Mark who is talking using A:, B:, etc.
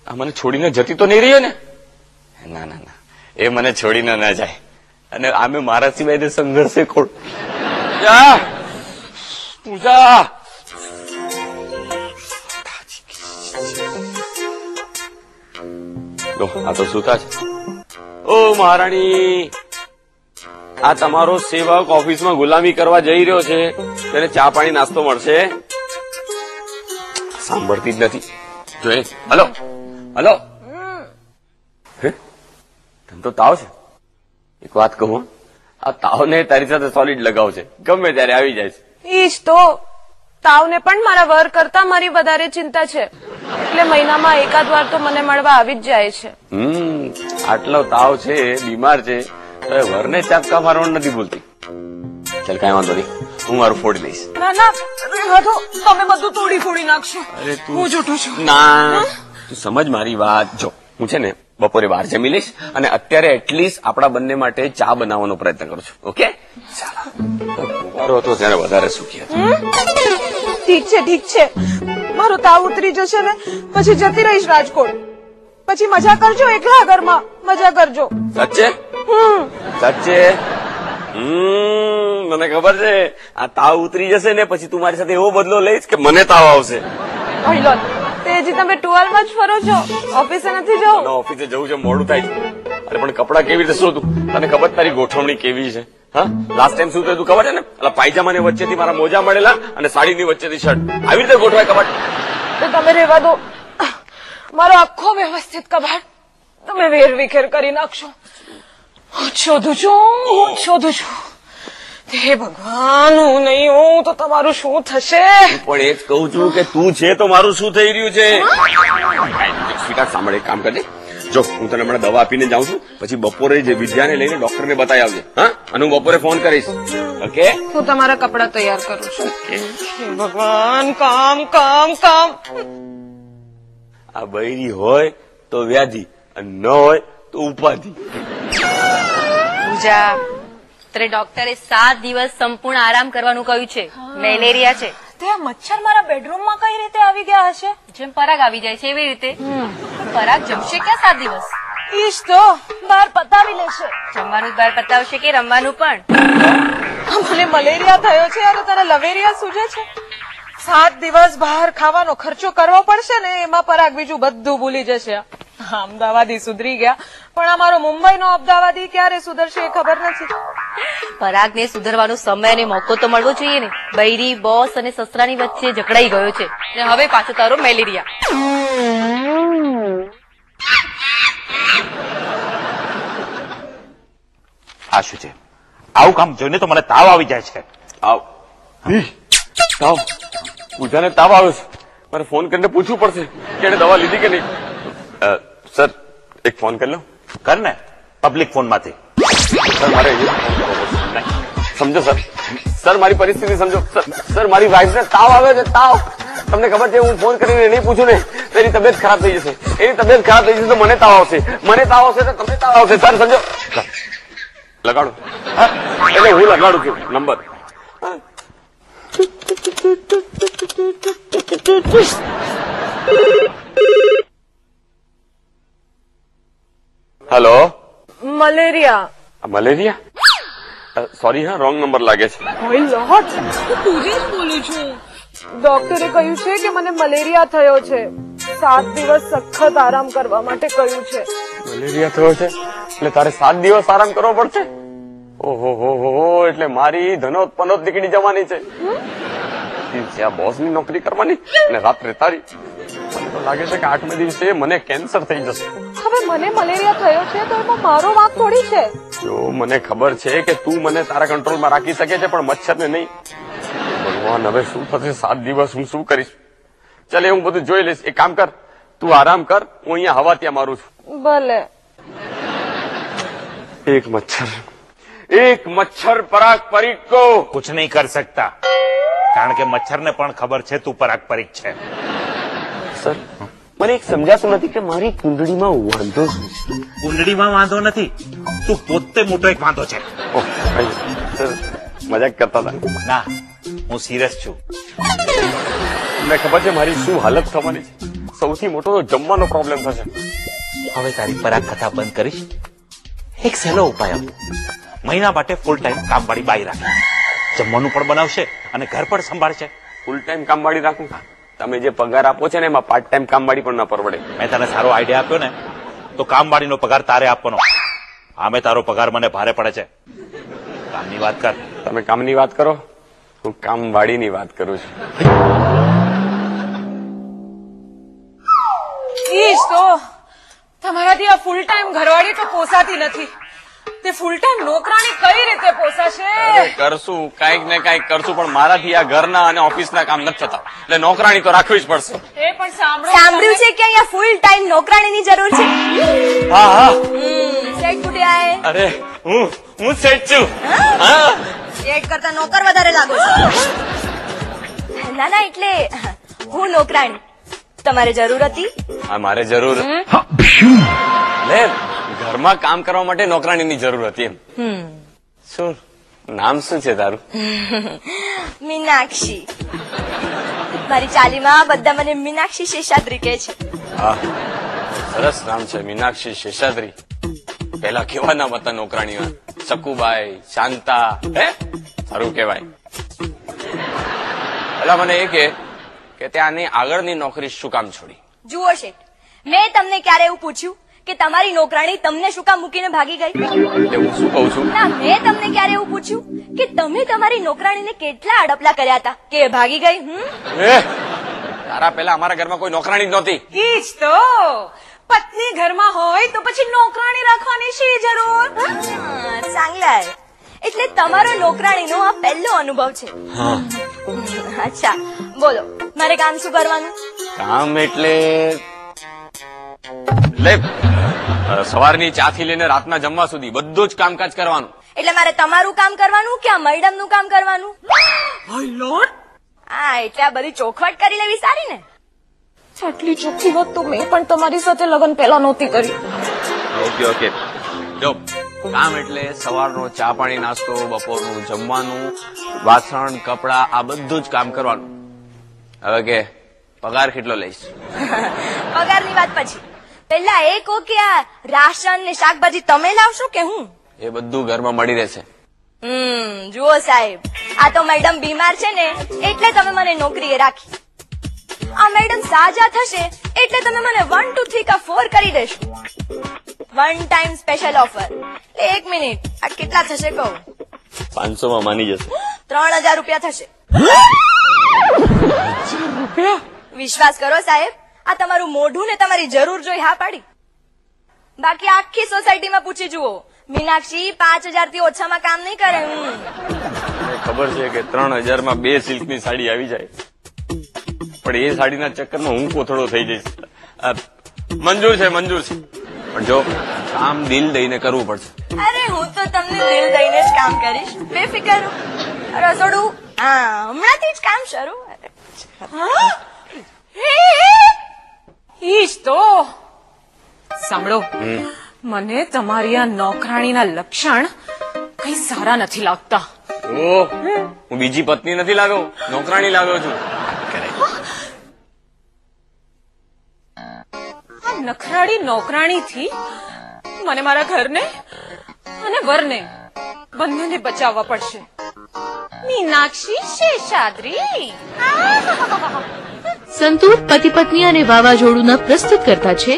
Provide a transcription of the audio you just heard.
A: આ મને છોડીને જતી તો નહીં રહ્યો ને? ના ના ના, એ મને છોડીને ના જાય. અને આમે મારા સિવાય સંઘર્ષે ખોડ. પૂજા આ તો સુતા છે. ઓ મહારાણી, આ તમારો સેવક ઓફિસમાં ગુલામી કરવા જઈ રહ્યો છે, તેને ચા પાણી નાસ્તો મળશે? સાંભળતી જ નથી. જોઈ, હલો હલો. તને તો તાવ છે? એક વાત કહું, આ તાવને તારી સાથે સોલિડ લગાવ છે, ગમે ત્યારે આવી જાય છે.
B: ઈશ તો તાવને પણ મારા વર કરતા મારી વધારે ચિંતા છે, એટલે મહિનામાં એકાદ વાર તો મને મળવા આવી જ જાય છે.
A: આટલો તાવ છે, બીમાર છે, તો વરને ચાપકા મારવાનું નથી બોલતી. ચાલ કઈ વાંધો નહીં, હું મારું ફોડી લઈશ.
B: ના ના, તમે બધું તોડી ફોડી નાખશો.
A: અરે તું
B: હું જૂઠું છું.
A: ના, તું સમજ મારી વાત. જો હું છે ને બપોરે બહાર જમી લઈશ, અને અત્યારે એટલીસ્ટ આપણા બંને માટે ચા બનાવવાનો પ્રયત્ન કરું છું. ઓકે? ચાલો, હતો ત્યારે વધારે સુખી હતો.
B: ઠીક છે ઠીક છે, મારો તાવ ઉતરી જશે ને પછી જતી રહીશ રાજકોટ. પછી મજા કરજો, એકલા ઘરમાં મજા કરજો.
A: સાચે? સાચે? મને ખબર છે આ તાવ ઉતરી જશે ને પછી તું મારી સાથે એવો બદલો લઈશ કે મને તાવ આવશે.
B: હજી તમે ટુવાલમાં જ ફરો છો, ઓફિસે નથી જવું?
A: ઓફિસે જવું છે, મોડું થાય છે. અરે પણ કપડા કેવી રીતે શોધું? તને ખબર તારી ગોઠવણી કેવી છે? હા, લાસ્ટ ટાઈમ શું થયું ખબર છે ને? એટલે પાયજામાની વચ્ચેથી મારા મોજા મળેલા અને સાડીની વચ્ચેથી શર્ટ, આવી રીતે ગોઠવાય કબાટ.
B: તો તમે રહેવા દો, મારો આખો વ્યવસ્થિત કબાટ તમે વેરવિખેર કરી નાખશો. હું શોધું છું. હે ભગવાન, હું નહીં હોઉં તો તમારું શું થશે?
A: પણ એ જ કહું છું કે તું છે તો મારું શું થઈ રહ્યું છે? સ્વીકાર સાંભળ, એક કામ કરજે. જો હું તને હમણાં દવા આપીને જાઉં છું, પછી બપોરે જે વિદ્યાને લઈને ડોક્ટરને બતાવી આવજે. હા, અને હું બપોરે ફોન કરીશ. ઓકે?
B: હું તમારા કપડા તૈયાર કરું છું. હે ભગવાન, કામ કામ કામ.
A: આ બૈરી હોય તો વ્યાધિ, અને ન હોય તો ઉપાધિ.
C: પૂજા, ડોક્ટરે 7 દિવસ સંપૂર્ણ આરામ કરવાનું કહ્યું છે. મેલેરિયા છે.
B: તે આ મચ્છર મારા બેડરૂમમાં કઈ રીતે આવી ગયા હશે?
C: જેમ પરાગ આવી જાય છે એવી રીતે. પરાગ જમશે ક્યાં 7 દિવસ?
B: ઈશ તો બહાર પતાવી લેશે.
C: જમવાનું બહાર પતાવશે કે રમવાનું પણ?
B: મને મલેરિયા થયો છે અને તને લવેરિયા સૂજે છે. 7 દિવસ બહાર ખાવાનો ખર્ચો કરવો પડશે ને, એમાં પરાગ બીજું બધું ભૂલી જશે. અમદાવાદી સુધરી ગયા, પણ અમારો મુંબઈનો અમદાવાદી ક્યારે સુધરશે એ ખબર નથી.
C: પરાગને સુધરવાનો સમય અને મોકો તો મળવો જોઈએ ને. બૈરી, બોસ અને સસરાની વચ્ચે ઝઘડાઈ ગયો છે, અને હવે પાછો તારો મેલેરિયા.
D: આ શું છે? આવું કામ જોઈને તો મને તાવ આવી જાય છે.
A: તાવ? પૂજાને તાવ આવ્યો છે? મારે ફોન કરીને પૂછવું પડશે કે એને દવા લીધી કે નહીં. સર, એક ફોન કરી લો.
D: કર ને, પબ્લિક ફોન માંથી.
A: સર મારે સમજો સર, સર મારી પરિસ્થિતિ સમજો. સર મારી વાઈફને તાવ આવે છે, તાવ. તમને ખબર છે, હું ફોન કરીને નહીં પૂછું ને તો એની તબિયત ખરાબ થઈ જશે. એની તબિયત ખરાબ થઈ જશે તો મને તાવ આવશે, મને તાવ આવશે તો તમને તાવ આવશે. સર સમજો. લગાડો. એટલે હું લગાડું છું number. Hello.
B: Malaria.
A: Malaria? Sorry હા, રોંગ નંબર લાગે છે.
B: બોલું છું. ડોક્ટરે કહ્યું છે કે મને મલેરિયા થયો છે. 7 દિવસ સખત આરામ કરવા માટે કહ્યું છે.
A: મલેરિયા થયો છે એટલે તારે 7 દિવસ આરામ કરવો પડશે? ઓહો હો હો, એટલે મારી ધનોત પનોત નીકળી જવાની છે. આ બોસ ની નોકરી કરવાની અને રાત્રે તારી. મને તો લાગે છે કે 8મે દિવસે મને કેન્સર થઈ જશે.
B: હવે મને મલેરિયા થયો છે તો એમાં મારો વાંક થોડી છે.
A: જો મને ખબર છે કે તું મને તારા કંટ્રોલમાં રાખી શકે છે, પણ મચ્છરને નહીં. ભગવાન, હવે શું થશે? 7 દિવસ હું શું કરીશ? ચાલે, હું બધું જોઈ લઈશ. એક કામ કર, તું આરામ કર, હું અહીંયા હવા ત્યાં મારું છું.
B: ભલે.
A: એક મચ્છર પરાગ પરીક કો
D: कुछ नहीं कर सकता, કારણ કે મચ્છરને પણ ખબર છે તું પરાગ પરીક છે.
A: સર, મને એક સમજાતું નથી કે મારી કુંડળીમાં વાંધો શું છે?
D: કુંડળીમાં વાંધો નથી, તું પોતે મોટો એક વાંધો છે.
A: સર, મજાક કરતા હતા.
D: ના, હું સિરિયસ છું.
A: મને ખબર છે મારી શું હાલત થવાની છે. સૌથી મોટો તો જમવાનો પ્રોબ્લેમ થશે.
D: હવે તારી પરાગ કથા બંધ કરીશ. એક સહેલો ઉપાય આપો. મહિના માટે ફૂલ ટાઈમ કામવાળી બાઈ રાખે, જમવાનું પણ બનાવશે અને ઘર પણ સંભાળશે.
A: ફૂલ ટાઈમ કામવાળી રાખું? તમે જે પગાર આપો છો ને એમાં પાર્ટ ટાઈમ કામવાળી પણ ના પરવડે.
D: મેં તને સારો આઈડિયા આપ્યો ને, તો કામવાળીનો પગાર તારે આપવાનો. આમે તારો પગાર મને ભારે પડે છે. કામની વાત કર.
A: તમે કામની વાત કરો, હું કામવાળીની વાત કરું છું.
B: ઈ જ તો તમારાથી આ ફૂલ ટાઈમ ઘરવાળી તો પોસાતી નથી. તે ફૂલ ટાઈમ નોકરાણી કઈ રીતે પોસાશે?
A: કરશું કઈક ને કઈક કરશું, પણ મારાથી આ ઘરના અને ઓફિસના કામ નથી થતા, એટલે નોકરાણી તો રાખવી જ પડશે.
B: એ પણ
C: સાંભળ્યું છે કે અહીંયા ફૂલ ટાઈમ નોકરાણીની જરૂર છે.
A: હા હા,
C: સેટ કુટિયા હે.
A: અરે હું સેટ છું. હા,
C: સેટ કરતા નોકર વધારે લાગો છો. ના ના, એટલે હું નોકરાણી. તમારે જરૂર હતી?
A: હા, મારે જરૂર. લે, ઘરમાં કામ કરવા માટે નોકરાણીની જરૂર હતી એમ. શું નામ શું છે તારું?
C: મીનાક્ષી. મારી ચાલીમાં બધા મને મીનાક્ષી શેષાદ્રી કહે છે.
A: હા, સરસ નામ છે, મીનાક્ષી શેષાદ્રી. પેલા કેવા નામ હતા નોકરાણીમાં? સકુબાઈ, શાંતા. હે, સારું કેવાય. પેલા મને એ કે ત્યાંની આગળની નોકરી શું કામ છોડી?
C: જુઓ શેઠ, મેં તમને ક્યારે એવું પૂછ્યું કે તમારી નોકરાણી તમને શું કામ મૂકીને ભાગી ગઈ?
A: એટલે હું શું કહું છું?
C: ના, મેં તમને ક્યારે એવું પૂછ્યું કે તમે તમારી નોકરાણીને કેટલા અડપલા કર્યા હતા કે એ ભાગી ગઈ?
A: તારા પેલા અમારા ઘરમાં કોઈ નોકરાણી જ નહોતી.
B: ઈ જ તો પત્ની ઘરમાં હોય તો પછી નોકરાણી રાખવાની શી જરૂર?
C: ચાંગલા. એટલે તમારો નોકરાણીનો આ પહેલો અનુભવ છે. અચ્છા, બોલો, મારે કામ શું કરવાનું?
A: કામ એટલે સવારની ચા થી લઈને રાતના જમવા સુધી બધું જ કામકાજ કરવાનું.
C: એટલે મારે તમારું કામ કરવાનું કે આ મેડમ નું કામ કરવાનું? હા, એટલે આ બધી ચોખવટ કરી લેવી સારી ને.
B: આટલી ચોખ્ખી વાત તો મેં પણ તમારી સાથે લગ્ન પહેલા નહોતી કરી.
A: ઓકે. જો કામ એટલે સવારનો ચા પાણી નાસ્તો, બપોરનું જમવાનું, વાસણ કપડા, આ બધું જ કામ કરવાનું. હવે કે પગાર કેટલો લઈશ?
C: પગારની વાત પછી. પેલા એ કહો કે આ રાશન ને શાકભાજી તમે લાવશો કે હું?
A: એ બધું ઘરમાં મળી રહેશે.
C: જુઓ સાહેબ, આ તો મેડમ બીમાર છે ને એટલે તમે મને નોકરીએ રાખી. આ મેડમ સાજા થશે એટલે તમે મને 1 2 3 કા 4 કરી દેશો. 1 ટાઈમ સ્પેશિયલ ઓફર. 1 મિનિટ, આ કેટલા થશે કહો?
A: 500 માં માની જશે.
C: 3000 રૂપિયા થશે. વિશ્વાસ કરો સાહેબ, આ તમારું મોઢું ને તમારી જરૂર જોઈ હા પાડી. બાકી આખી સોસાયટીમાં પૂછી જુઓ, મીનાક્ષી 5000 થી ઓછામાં કામ નહીં કરે.
A: ખબર છે કે 3000 માં 2 સિલ્કની સાડી આવી જાય, પણ એ સાડીના ચક્કરમાં હું કોથળો થઈ જઈશ. મંજૂર છે, પણ જો કામ દિલ દઈને કરવું પડશે.
C: અરે હું તો તમને દિલ દઈને જ કામ કરીશ, બેફિકર. રસોડું હમણાંથી જ કામ શરૂ.
B: ઈ જ તો સાંભળો, મને તમારી આ નોકરાણીના લક્ષણ કઈ સારા નથી લાગતા.
A: હું બીજી પત્ની નથી લાગ્યો, નોકરાણી લાગ્યો છું.
B: આ નખરાળી નોકરાણી થી મને મારા ઘરને અને વરને બંનેને બચાવવા પડશે. મીનાક્ષી શેષાદ્રી.
E: સંતૂર પતિ પત્ની અને વાવાઝોડુંના પ્રસ્તુત કરતા છે